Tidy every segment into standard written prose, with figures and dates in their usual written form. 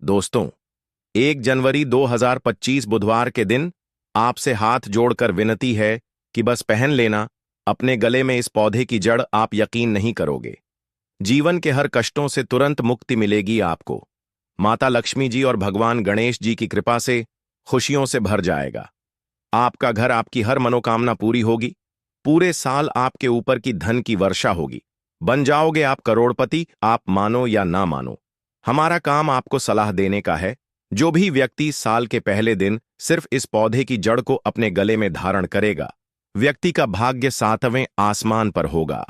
दोस्तों, 1 जनवरी 2025 बुधवार के दिन आपसे हाथ जोड़कर विनती है कि बस पहन लेना अपने गले में इस पौधे की जड़। आप यकीन नहीं करोगे, जीवन के हर कष्टों से तुरंत मुक्ति मिलेगी आपको। माता लक्ष्मी जी और भगवान गणेश जी की कृपा से खुशियों से भर जाएगा आपका घर। आपकी हर मनोकामना पूरी होगी। पूरे साल आपके ऊपर की धन की वर्षा होगी। बन जाओगे आप करोड़पति, आप मानो या ना मानो। हमारा काम आपको सलाह देने का है। जो भी व्यक्ति साल के पहले दिन सिर्फ इस पौधे की जड़ को अपने गले में धारण करेगा, व्यक्ति का भाग्य 7वें आसमान पर होगा।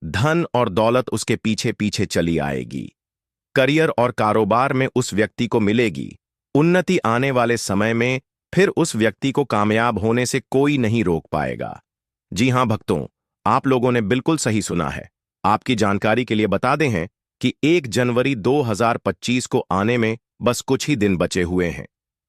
धन और दौलत उसके पीछे पीछे चली आएगी। करियर और कारोबार में उस व्यक्ति को मिलेगी उन्नति। आने वाले समय में फिर उस व्यक्ति को कामयाब होने से कोई नहीं रोक पाएगा। जी हां भक्तों, आप लोगों ने बिल्कुल सही सुना है। आपकी जानकारी के लिए बता दें हैं कि 1 जनवरी 2025 को आने में बस कुछ ही दिन बचे हुए हैं।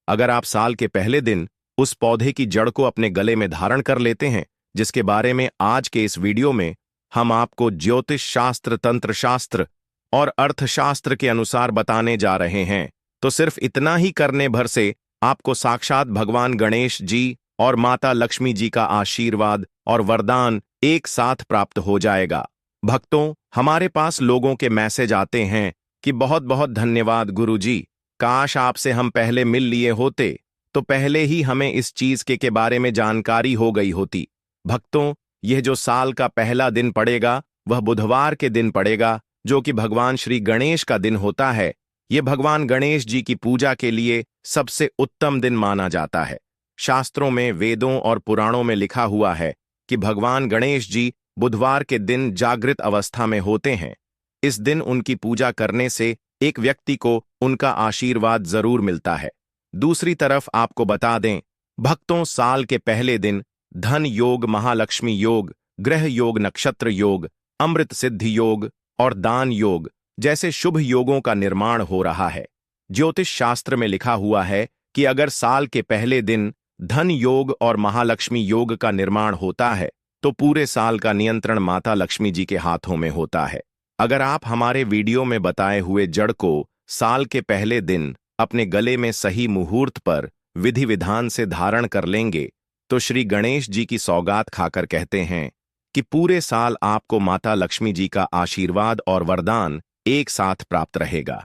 अगर आप साल के पहले दिन उस पौधे की जड़ को अपने गले में धारण कर लेते हैं, जिसके बारे में आज के इस वीडियो में हम आपको ज्योतिष शास्त्र, तंत्र शास्त्र और अर्थशास्त्र के अनुसार बताने जा रहे हैं, तो सिर्फ इतना ही करने भर से आपको साक्षात भगवान गणेश जी और माता लक्ष्मी जी का आशीर्वाद और वरदान एक साथ प्राप्त हो जाएगा। भक्तों, हमारे पास लोगों के मैसेज आते हैं कि बहुत बहुत धन्यवाद गुरुजी, काश आपसे हम पहले मिल लिए होते तो पहले ही हमें इस चीज के बारे में जानकारी हो गई होती। भक्तों, यह जो साल का पहला दिन पड़ेगा वह बुधवार के दिन पड़ेगा, जो कि भगवान श्री गणेश का दिन होता है। यह भगवान गणेश जी की पूजा के लिए सबसे उत्तम दिन माना जाता है। शास्त्रों में, वेदों और पुराणों में लिखा हुआ है कि भगवान गणेश जी बुधवार के दिन जागृत अवस्था में होते हैं। इस दिन उनकी पूजा करने से एक व्यक्ति को उनका आशीर्वाद जरूर मिलता है। दूसरी तरफ आपको बता दें भक्तों, साल के पहले दिन धन योग, महालक्ष्मी योग, ग्रह योग, नक्षत्र योग, अमृत सिद्धि योग और दान योग जैसे शुभ योगों का निर्माण हो रहा है। ज्योतिष शास्त्र में लिखा हुआ है कि अगर साल के पहले दिन धन योग और महालक्ष्मी योग का निर्माण होता है तो पूरे साल का नियंत्रण माता लक्ष्मी जी के हाथों में होता है। अगर आप हमारे वीडियो में बताए हुए जड़ को साल के पहले दिन अपने गले में सही मुहूर्त पर विधि विधान से धारण कर लेंगे तो श्री गणेश जी की सौगात खाकर कहते हैं कि पूरे साल आपको माता लक्ष्मी जी का आशीर्वाद और वरदान एक साथ प्राप्त रहेगा।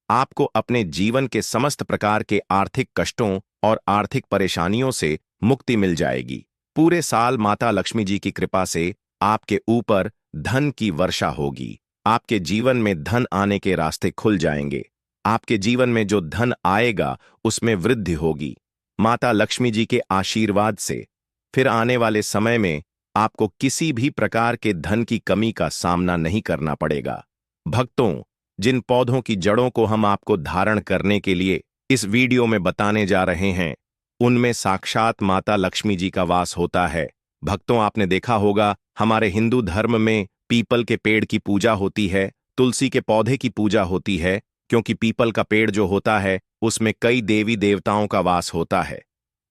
आपको अपने जीवन के समस्त प्रकार के आर्थिक कष्टों और आर्थिक परेशानियों से मुक्ति मिल जाएगी। पूरे साल माता लक्ष्मी जी की कृपा से आपके ऊपर धन की वर्षा होगी। आपके जीवन में धन आने के रास्ते खुल जाएंगे। आपके जीवन में जो धन आएगा उसमें वृद्धि होगी माता लक्ष्मी जी के आशीर्वाद से। फिर आने वाले समय में आपको किसी भी प्रकार के धन की कमी का सामना नहीं करना पड़ेगा। भक्तों, जिन पौधों की जड़ों को हम आपको धारण करने के लिए इस वीडियो में बताने जा रहे हैं, उनमें साक्षात माता लक्ष्मी जी का वास होता है। भक्तों, आपने देखा होगा हमारे हिंदू धर्म में पीपल के पेड़ की पूजा होती है, तुलसी के पौधे की पूजा होती है, क्योंकि पीपल का पेड़ जो होता है उसमें कई देवी देवताओं का वास होता है।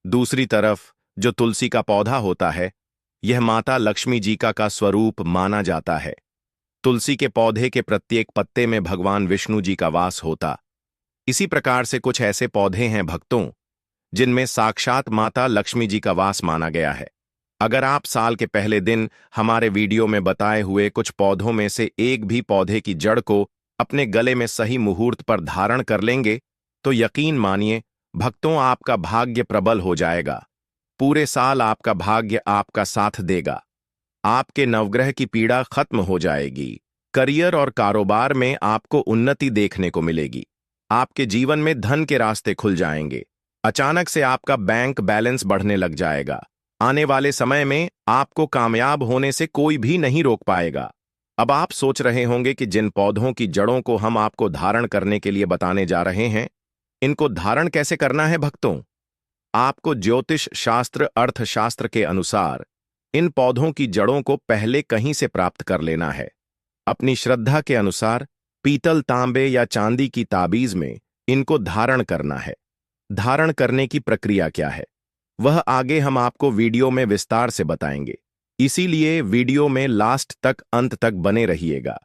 दूसरी तरफ जो तुलसी का पौधा होता है, यह माता लक्ष्मी जी का स्वरूप माना जाता है। तुलसी के पौधे के प्रत्येक पत्ते में भगवान विष्णु जी का वास होता। इसी प्रकार से कुछ ऐसे पौधे हैं भक्तों जिनमें साक्षात माता लक्ष्मी जी का वास माना गया है। अगर आप साल के पहले दिन हमारे वीडियो में बताए हुए कुछ पौधों में से एक भी पौधे की जड़ को अपने गले में सही मुहूर्त पर धारण कर लेंगे तो यकीन मानिए भक्तों, आपका भाग्य प्रबल हो जाएगा। पूरे साल आपका भाग्य आपका साथ देगा। आपके नवग्रह की पीड़ा खत्म हो जाएगी। करियर और कारोबार में आपको उन्नति देखने को मिलेगी। आपके जीवन में धन के रास्ते खुल जाएंगे। अचानक से आपका बैंक बैलेंस बढ़ने लग जाएगा। आने वाले समय में आपको कामयाब होने से कोई भी नहीं रोक पाएगा। अब आप सोच रहे होंगे कि जिन पौधों की जड़ों को हम आपको धारण करने के लिए बताने जा रहे हैं, इनको धारण कैसे करना है भक्तों? आपको ज्योतिष शास्त्र, अर्थशास्त्र के अनुसार इन पौधों की जड़ों को पहले कहीं से प्राप्त कर लेना है। अपनी श्रद्धा के अनुसार पीतल, तांबे या चांदी की ताबीज में इनको धारण करना है। धारण करने की प्रक्रिया क्या है वह आगे हम आपको वीडियो में विस्तार से बताएंगे, इसीलिए वीडियो में लास्ट तक, अंत तक बने रहिएगा।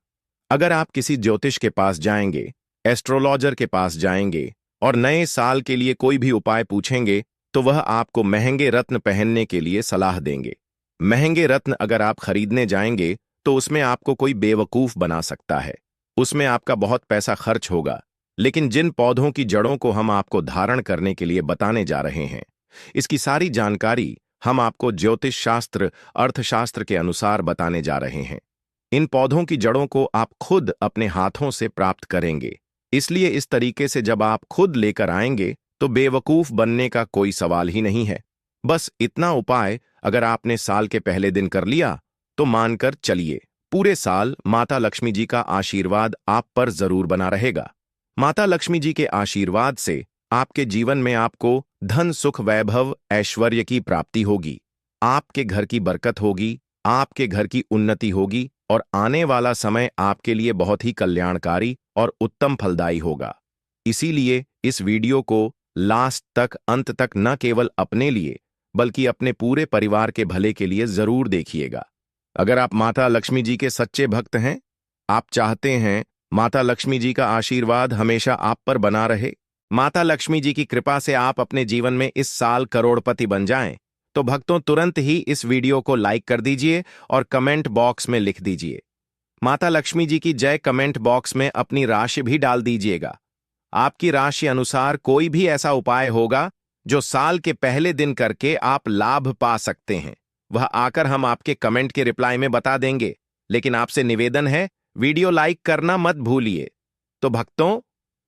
अगर आप किसी ज्योतिष के पास जाएंगे, एस्ट्रोलॉजर के पास जाएंगे और नए साल के लिए कोई भी उपाय पूछेंगे तो वह आपको महंगे रत्न पहनने के लिए सलाह देंगे। महंगे रत्न अगर आप खरीदने जाएंगे तो उसमें आपको कोई बेवकूफ बना सकता है, उसमें आपका बहुत पैसा खर्च होगा। लेकिन जिन पौधों की जड़ों को हम आपको धारण करने के लिए बताने जा रहे हैं, इसकी सारी जानकारी हम आपको ज्योतिष शास्त्र, अर्थशास्त्र के अनुसार बताने जा रहे हैं। इन पौधों की जड़ों को आप खुद अपने हाथों से प्राप्त करेंगे, इसलिए इस तरीके से जब आप खुद लेकर आएंगे तो बेवकूफ बनने का कोई सवाल ही नहीं है। बस इतना उपाय अगर आपने साल के पहले दिन कर लिया तो मानकर चलिए पूरे साल माता लक्ष्मी जी का आशीर्वाद आप पर जरूर बना रहेगा। माता लक्ष्मी जी के आशीर्वाद से आपके जीवन में आपको धन, सुख, वैभव, ऐश्वर्य की प्राप्ति होगी, आपके घर की बरकत होगी, आपके घर की उन्नति होगी और आने वाला समय आपके लिए बहुत ही कल्याणकारी और उत्तम फलदायी होगा। इसीलिए इस वीडियो को लास्ट तक, अंत तक न केवल अपने लिए बल्कि अपने पूरे परिवार के भले के लिए जरूर देखिएगा। अगर आप माता लक्ष्मी जी के सच्चे भक्त हैं, आप चाहते हैं माता लक्ष्मी जी का आशीर्वाद हमेशा आप पर बना रहे, माता लक्ष्मी जी की कृपा से आप अपने जीवन में इस साल करोड़पति बन जाएं, तो भक्तों तुरंत ही इस वीडियो को लाइक कर दीजिए और कमेंट बॉक्स में लिख दीजिए माता लक्ष्मी जी की जय। कमेंट बॉक्स में अपनी राशि भी डाल दीजिएगा। आपकी राशि अनुसार कोई भी ऐसा उपाय होगा जो साल के पहले दिन करके आप लाभ पा सकते हैं, वह आकर हम आपके कमेंट के रिप्लाई में बता देंगे। लेकिन आपसे निवेदन है, वीडियो लाइक करना मत भूलिए। तो भक्तों,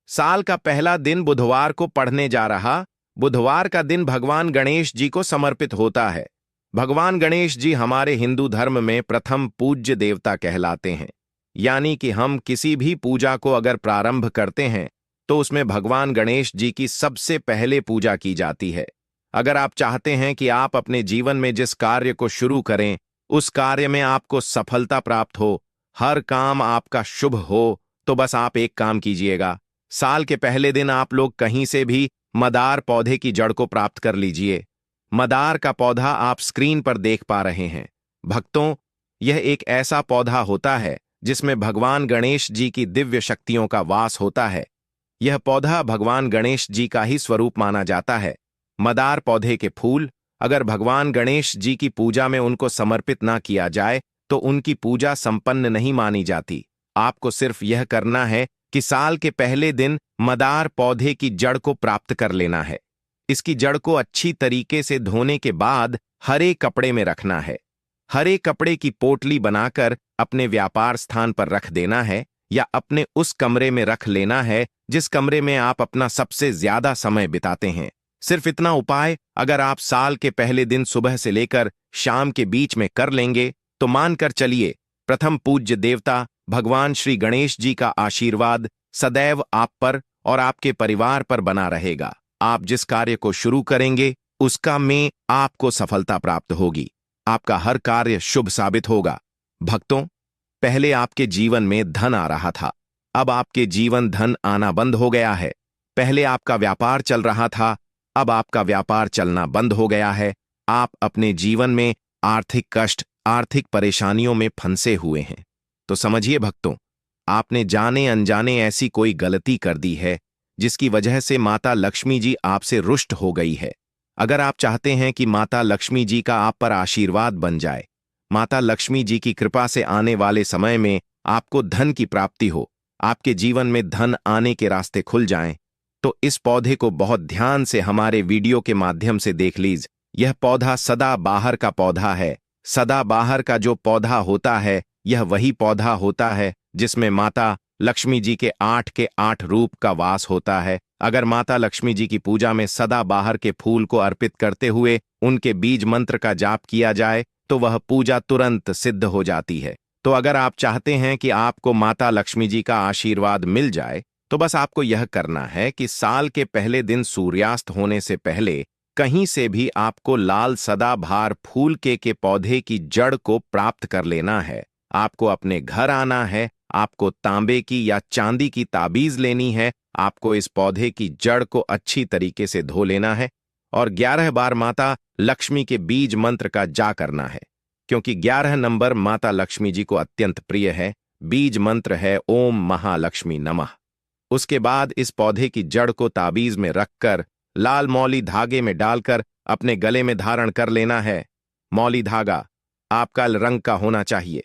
साल का पहला दिन बुधवार को पढ़ने जा रहा। बुधवार का दिन भगवान गणेश जी को समर्पित होता है। भगवान गणेश जी हमारे हिंदू धर्म में प्रथम पूज्य देवता कहलाते हैं, यानी कि हम किसी भी पूजा को अगर प्रारंभ करते हैं तो उसमें भगवान गणेश जी की सबसे पहले पूजा की जाती है। अगर आप चाहते हैं कि आप अपने जीवन में जिस कार्य को शुरू करें उस कार्य में आपको सफलता प्राप्त हो, हर काम आपका शुभ हो, तो बस आप एक काम कीजिएगा। साल के पहले दिन आप लोग कहीं से भी मदार पौधे की जड़ को प्राप्त कर लीजिए। मदार का पौधा आप स्क्रीन पर देख पा रहे हैं। भक्तों, यह एक ऐसा पौधा होता है जिसमें भगवान गणेश जी की दिव्य शक्तियों का वास होता है। यह पौधा भगवान गणेश जी का ही स्वरूप माना जाता है। मदार पौधे के फूल अगर भगवान गणेश जी की पूजा में उनको समर्पित ना किया जाए तो उनकी पूजा संपन्न नहीं मानी जाती। आपको सिर्फ यह करना है कि साल के पहले दिन मदार पौधे की जड़ को प्राप्त कर लेना है। इसकी जड़ को अच्छी तरीके से धोने के बाद हरे कपड़े में रखना है। हरे कपड़े की पोटली बनाकर अपने व्यापार स्थान पर रख देना है या अपने उस कमरे में रख लेना है जिस कमरे में आप अपना सबसे ज्यादा समय बिताते हैं। सिर्फ इतना उपाय अगर आप साल के पहले दिन सुबह से लेकर शाम के बीच में कर लेंगे तो मानकर चलिए प्रथम पूज्य देवता भगवान श्री गणेश जी का आशीर्वाद सदैव आप पर और आपके परिवार पर बना रहेगा। आप जिस कार्य को शुरू करेंगे उसका में आपको सफलता प्राप्त होगी, आपका हर कार्य शुभ साबित होगा। भक्तों, पहले आपके जीवन में धन आ रहा था, अब आपके जीवन धन आना बंद हो गया है। पहले आपका व्यापार चल रहा था, अब आपका व्यापार चलना बंद हो गया है। आप अपने जीवन में आर्थिक कष्ट, आर्थिक परेशानियों में फंसे हुए हैं। तो समझिए भक्तों, आपने जाने अनजाने ऐसी कोई गलती कर दी है जिसकी वजह से माता लक्ष्मी जी आपसे रुष्ट हो गई है। अगर आप चाहते हैं कि माता लक्ष्मी जी का आप पर आशीर्वाद बन जाए, माता लक्ष्मी जी की कृपा से आने वाले समय में आपको धन की प्राप्ति हो, आपके जीवन में धन आने के रास्ते खुल जाएं, तो इस पौधे को बहुत ध्यान से हमारे वीडियो के माध्यम से देख लीजिए। यह पौधा सदाबहार का पौधा है। सदाबहार का जो पौधा होता है यह वही पौधा होता है जिसमें माता लक्ष्मी जी के 8 रूप का वास होता है। अगर माता लक्ष्मी जी की पूजा में सदाबहार के फूल को अर्पित करते हुए उनके बीज मंत्र का जाप किया जाए तो वह पूजा तुरंत सिद्ध हो जाती है। तो अगर आप चाहते हैं कि आपको माता लक्ष्मी जी का आशीर्वाद मिल जाए तो बस आपको यह करना है कि साल के पहले दिन सूर्यास्त होने से पहले कहीं से भी आपको लाल सदाबहार फूल के पौधे की जड़ को प्राप्त कर लेना है। आपको अपने घर आना है, आपको तांबे की या चांदी की ताबीज लेनी है, आपको इस पौधे की जड़ को अच्छी तरीके से धो लेना है और 11 बार माता लक्ष्मी के बीज मंत्र का जा करना है, क्योंकि 11 नंबर माता लक्ष्मी जी को अत्यंत प्रिय है। बीज मंत्र है ओम महालक्ष्मी नमः। उसके बाद इस पौधे की जड़ को ताबीज में रखकर लाल मौली धागे में डालकर अपने गले में धारण कर लेना है। मौली धागा आपका रंग का होना चाहिए।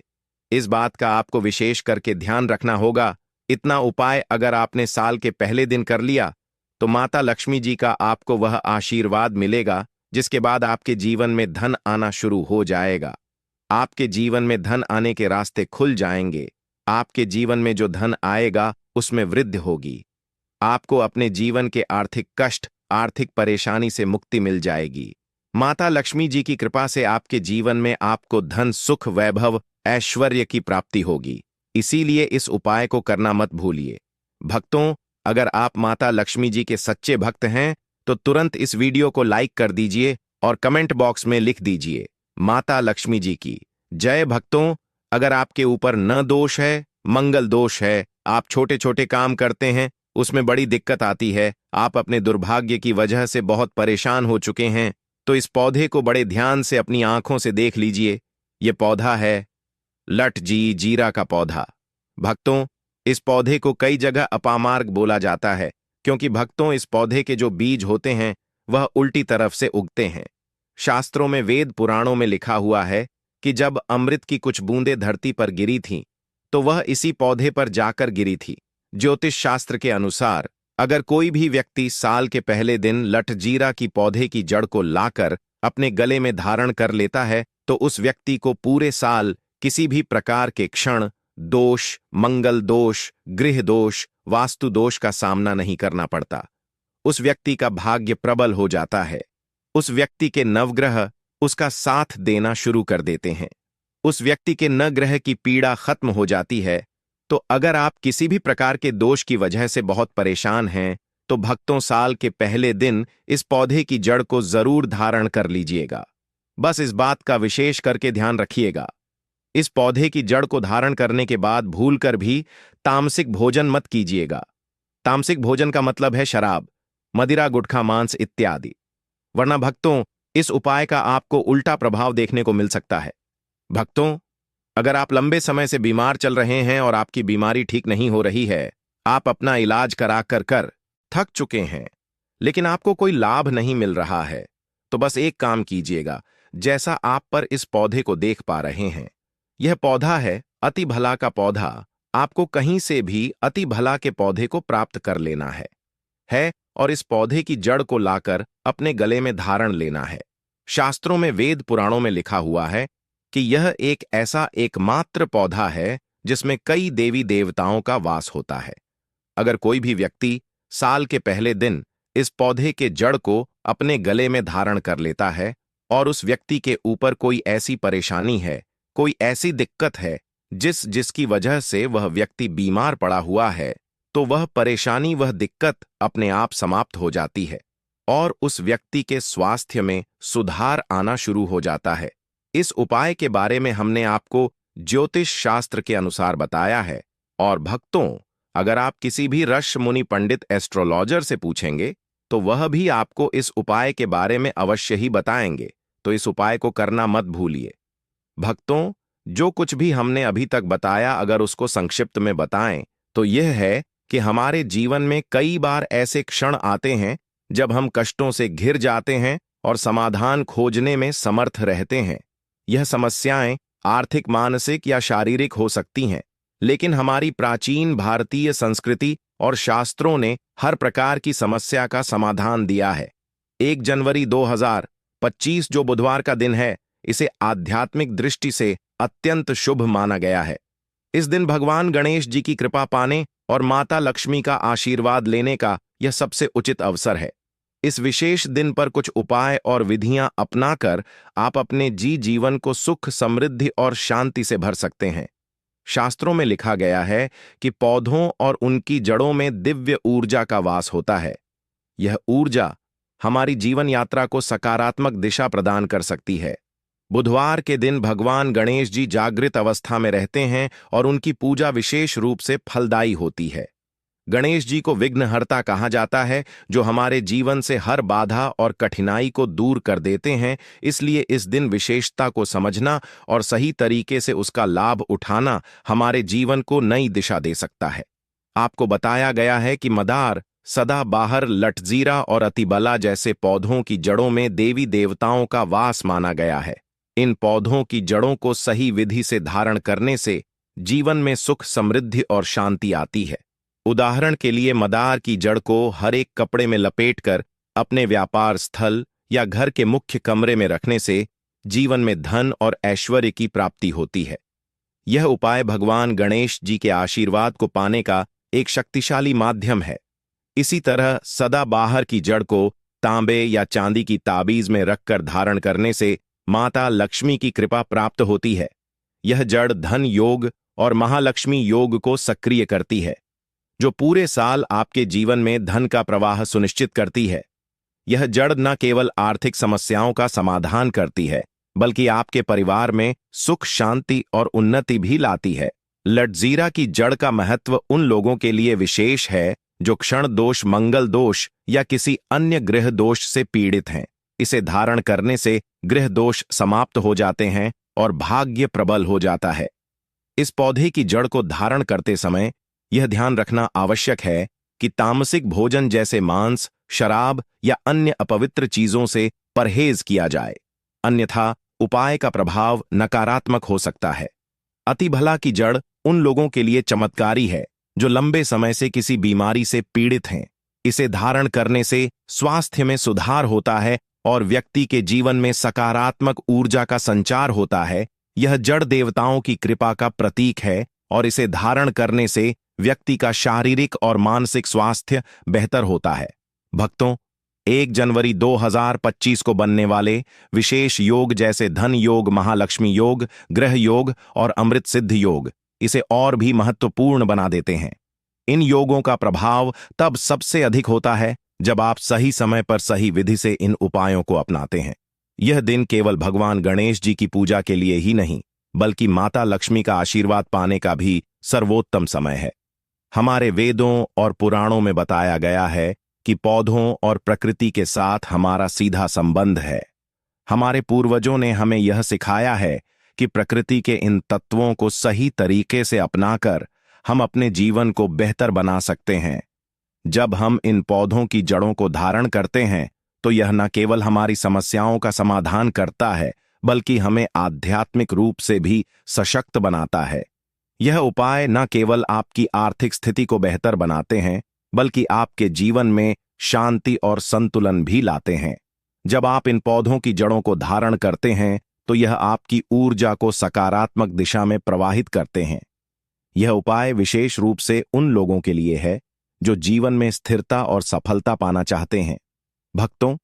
इस बात का आपको विशेष करके ध्यान रखना होगा। इतना उपाय अगर आपने साल के पहले दिन कर लिया तो माता लक्ष्मी जी का आपको वह आशीर्वाद मिलेगा, जिसके बाद आपके जीवन में धन आना शुरू हो जाएगा। आपके जीवन में धन आने के रास्ते खुल जाएंगे। आपके जीवन में जो धन आएगा उसमें वृद्धि होगी। आपको अपने जीवन के आर्थिक कष्ट, आर्थिक परेशानी से मुक्ति मिल जाएगी। माता लक्ष्मी जी की कृपा से आपके जीवन में आपको धन, सुख, वैभव, ऐश्वर्य की प्राप्ति होगी। इसीलिए इस उपाय को करना मत भूलिए। भक्तों, अगर आप माता लक्ष्मी जी के सच्चे भक्त हैं तो तुरंत इस वीडियो को लाइक कर दीजिए और कमेंट बॉक्स में लिख दीजिए, माता लक्ष्मी जी की जय। भक्तों, अगर आपके ऊपर न दोष है, मंगल दोष है, आप छोटे छोटे काम करते हैं, उसमें बड़ी दिक्कत आती है, आप अपने दुर्भाग्य की वजह से बहुत परेशान हो चुके हैं, तो इस पौधे को बड़े ध्यान से अपनी आंखों से देख लीजिए। यह पौधा है लठ जी जीरा का पौधा। भक्तों, इस पौधे को कई जगह अपामार्ग बोला जाता है, क्योंकि भक्तों इस पौधे के जो बीज होते हैं वह उल्टी तरफ से उगते हैं। शास्त्रों में, वेद पुराणों में लिखा हुआ है कि जब अमृत की कुछ बूंदें धरती पर गिरी थीं तो वह इसी पौधे पर जाकर गिरी थी। ज्योतिष शास्त्र के अनुसार अगर कोई भी व्यक्ति साल के पहले दिन लठजीरा की पौधे की जड़ को लाकर अपने गले में धारण कर लेता है तो उस व्यक्ति को पूरे साल किसी भी प्रकार के क्षण दोष, मंगल दोष, गृह दोष, वास्तु दोष का सामना नहीं करना पड़ता। उस व्यक्ति का भाग्य प्रबल हो जाता है। उस व्यक्ति के नवग्रह उसका साथ देना शुरू कर देते हैं। उस व्यक्ति के नवग्रह की पीड़ा खत्म हो जाती है। तो अगर आप किसी भी प्रकार के दोष की वजह से बहुत परेशान हैं तो भक्तों, साल के पहले दिन इस पौधे की जड़ को जरूर धारण कर लीजिएगा। बस इस बात का विशेष करके ध्यान रखिएगा, इस पौधे की जड़ को धारण करने के बाद भूलकर भी तामसिक भोजन मत कीजिएगा। तामसिक भोजन का मतलब है शराब, मदिरा, गुटखा, मांस इत्यादि। वरना भक्तों, इस उपाय का आपको उल्टा प्रभाव देखने को मिल सकता है। भक्तों, अगर आप लंबे समय से बीमार चल रहे हैं और आपकी बीमारी ठीक नहीं हो रही है, आप अपना इलाज करा कर थक चुके हैं, लेकिन आपको कोई लाभ नहीं मिल रहा है, तो बस एक काम कीजिएगा। जैसा आप पर इस पौधे को देख पा रहे हैं, यह पौधा है अति भला का पौधा। आपको कहीं से भी अति भला के पौधे को प्राप्त कर लेना है और इस पौधे की जड़ को लाकर अपने गले में धारण लेना है। शास्त्रों में, वेद पुराणों में लिखा हुआ है कि यह एक ऐसा एकमात्र पौधा है जिसमें कई देवी देवताओं का वास होता है। अगर कोई भी व्यक्ति साल के पहले दिन इस पौधे के जड़ को अपने गले में धारण कर लेता है और उस व्यक्ति के ऊपर कोई ऐसी परेशानी है, कोई ऐसी दिक्कत है जिसकी वजह से वह व्यक्ति बीमार पड़ा हुआ है, तो वह परेशानी, वह दिक्कत अपने आप समाप्त हो जाती है और उस व्यक्ति के स्वास्थ्य में सुधार आना शुरू हो जाता है। इस उपाय के बारे में हमने आपको ज्योतिष शास्त्र के अनुसार बताया है। और भक्तों, अगर आप किसी भी ऋषि मुनि पंडित एस्ट्रोलॉजर से पूछेंगे तो वह भी आपको इस उपाय के बारे में अवश्य ही बताएंगे। तो इस उपाय को करना मत भूलिए। भक्तों, जो कुछ भी हमने अभी तक बताया, अगर उसको संक्षिप्त में बताएं तो यह है कि हमारे जीवन में कई बार ऐसे क्षण आते हैं जब हम कष्टों से घिर जाते हैं और समाधान खोजने में समर्थ रहते हैं। यह समस्याएं आर्थिक, मानसिक या शारीरिक हो सकती हैं, लेकिन हमारी प्राचीन भारतीय संस्कृति और शास्त्रों ने हर प्रकार की समस्या का समाधान दिया है। 1 जनवरी 2025 जो बुधवार का दिन है, इसे आध्यात्मिक दृष्टि से अत्यंत शुभ माना गया है। इस दिन भगवान गणेश जी की कृपा पाने और माता लक्ष्मी का आशीर्वाद लेने का यह सबसे उचित अवसर है। इस विशेष दिन पर कुछ उपाय और विधियां अपनाकर आप अपने जीवन को सुख, समृद्धि और शांति से भर सकते हैं। शास्त्रों में लिखा गया है कि पौधों और उनकी जड़ों में दिव्य ऊर्जा का वास होता है। यह ऊर्जा हमारी जीवन यात्रा को सकारात्मक दिशा प्रदान कर सकती है। बुधवार के दिन भगवान गणेश जी जागृत अवस्था में रहते हैं और उनकी पूजा विशेष रूप से फलदायी होती है। गणेश जी को विघ्नहर्ता कहा जाता है, जो हमारे जीवन से हर बाधा और कठिनाई को दूर कर देते हैं। इसलिए इस दिन विशेषता को समझना और सही तरीके से उसका लाभ उठाना हमारे जीवन को नई दिशा दे सकता है। आपको बताया गया है कि मदार, सदाबहार, लटजीरा और अतिबला जैसे पौधों की जड़ों में देवी देवताओं का वास माना गया है। इन पौधों की जड़ों को सही विधि से धारण करने से जीवन में सुख, समृद्धि और शांति आती है। उदाहरण के लिए मदार की जड़ को हर एक कपड़े में लपेटकर अपने व्यापार स्थल या घर के मुख्य कमरे में रखने से जीवन में धन और ऐश्वर्य की प्राप्ति होती है। यह उपाय भगवान गणेश जी के आशीर्वाद को पाने का एक शक्तिशाली माध्यम है। इसी तरह सदाबहार की जड़ को तांबे या चांदी की ताबीज में रखकर धारण करने से माता लक्ष्मी की कृपा प्राप्त होती है। यह जड़ धन योग और महालक्ष्मी योग को सक्रिय करती है, जो पूरे साल आपके जीवन में धन का प्रवाह सुनिश्चित करती है। यह जड़ न केवल आर्थिक समस्याओं का समाधान करती है, बल्कि आपके परिवार में सुख, शांति और उन्नति भी लाती है। लटजीरा की जड़ का महत्व उन लोगों के लिए विशेष है जो क्षण दोष, मंगल दोष या किसी अन्य ग्रह दोष से पीड़ित हैं। इसे धारण करने से ग्रह दोष समाप्त हो जाते हैं और भाग्य प्रबल हो जाता है। इस पौधे की जड़ को धारण करते समय यह ध्यान रखना आवश्यक है कि तामसिक भोजन जैसे मांस, शराब या अन्य अपवित्र चीजों से परहेज किया जाए, अन्यथा उपाय का प्रभाव नकारात्मक हो सकता है। अतिभला की जड़ उन लोगों के लिए चमत्कारी है जो लंबे समय से किसी बीमारी से पीड़ित हैं। इसे धारण करने से स्वास्थ्य में सुधार होता है और व्यक्ति के जीवन में सकारात्मक ऊर्जा का संचार होता है। यह जड़ देवताओं की कृपा का प्रतीक है और इसे धारण करने से व्यक्ति का शारीरिक और मानसिक स्वास्थ्य बेहतर होता है। भक्तों, 1 जनवरी 2025 को बनने वाले विशेष योग जैसे धन योग, महालक्ष्मी योग, ग्रह योग और अमृत सिद्ध योग इसे और भी महत्वपूर्ण बना देते हैं। इन योगों का प्रभाव तब सबसे अधिक होता है जब आप सही समय पर सही विधि से इन उपायों को अपनाते हैं। यह दिन केवल भगवान गणेश जी की पूजा के लिए ही नहीं, बल्कि माता लक्ष्मी का आशीर्वाद पाने का भी सर्वोत्तम समय है। हमारे वेदों और पुराणों में बताया गया है कि पौधों और प्रकृति के साथ हमारा सीधा संबंध है। हमारे पूर्वजों ने हमें यह सिखाया है कि प्रकृति के इन तत्वों को सही तरीके से अपनाकर हम अपने जीवन को बेहतर बना सकते हैं। जब हम इन पौधों की जड़ों को धारण करते हैं तो यह न केवल हमारी समस्याओं का समाधान करता है, बल्कि हमें आध्यात्मिक रूप से भी सशक्त बनाता है। यह उपाय न केवल आपकी आर्थिक स्थिति को बेहतर बनाते हैं, बल्कि आपके जीवन में शांति और संतुलन भी लाते हैं। जब आप इन पौधों की जड़ों को धारण करते हैं तो यह आपकी ऊर्जा को सकारात्मक दिशा में प्रवाहित करते हैं। यह उपाय विशेष रूप से उन लोगों के लिए है जो जीवन में स्थिरता और सफलता पाना चाहते हैं। भक्तों,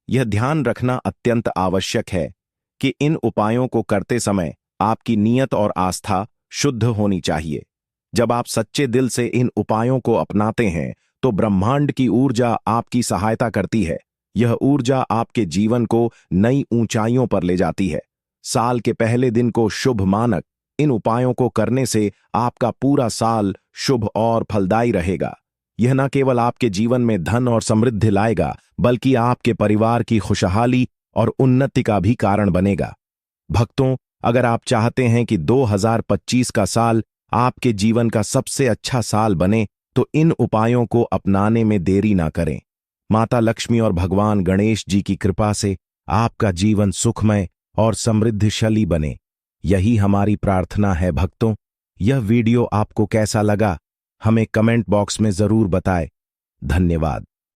यह ध्यान रखना अत्यंत आवश्यक है कि इन उपायों को करते समय आपकी नीयत और आस्था शुद्ध होनी चाहिए। जब आप सच्चे दिल से इन उपायों को अपनाते हैं तो ब्रह्मांड की ऊर्जा आपकी सहायता करती है। यह ऊर्जा आपके जीवन को नई ऊंचाइयों पर ले जाती है। साल के पहले दिन को शुभ मानक इन उपायों को करने से आपका पूरा साल शुभ और फलदायी रहेगा। यह न केवल आपके जीवन में धन और समृद्धि लाएगा, बल्कि आपके परिवार की खुशहाली और उन्नति का भी कारण बनेगा। भक्तों, अगर आप चाहते हैं कि 2025 का साल आपके जीवन का सबसे अच्छा साल बने, तो इन उपायों को अपनाने में देरी ना करें। माता लक्ष्मी और भगवान गणेश जी की कृपा से आपका जीवन सुखमय और समृद्धिशाली बने, यही हमारी प्रार्थना है। भक्तों, यह वीडियो आपको कैसा लगा, हमें कमेंट बॉक्स में जरूर बताएं। धन्यवाद।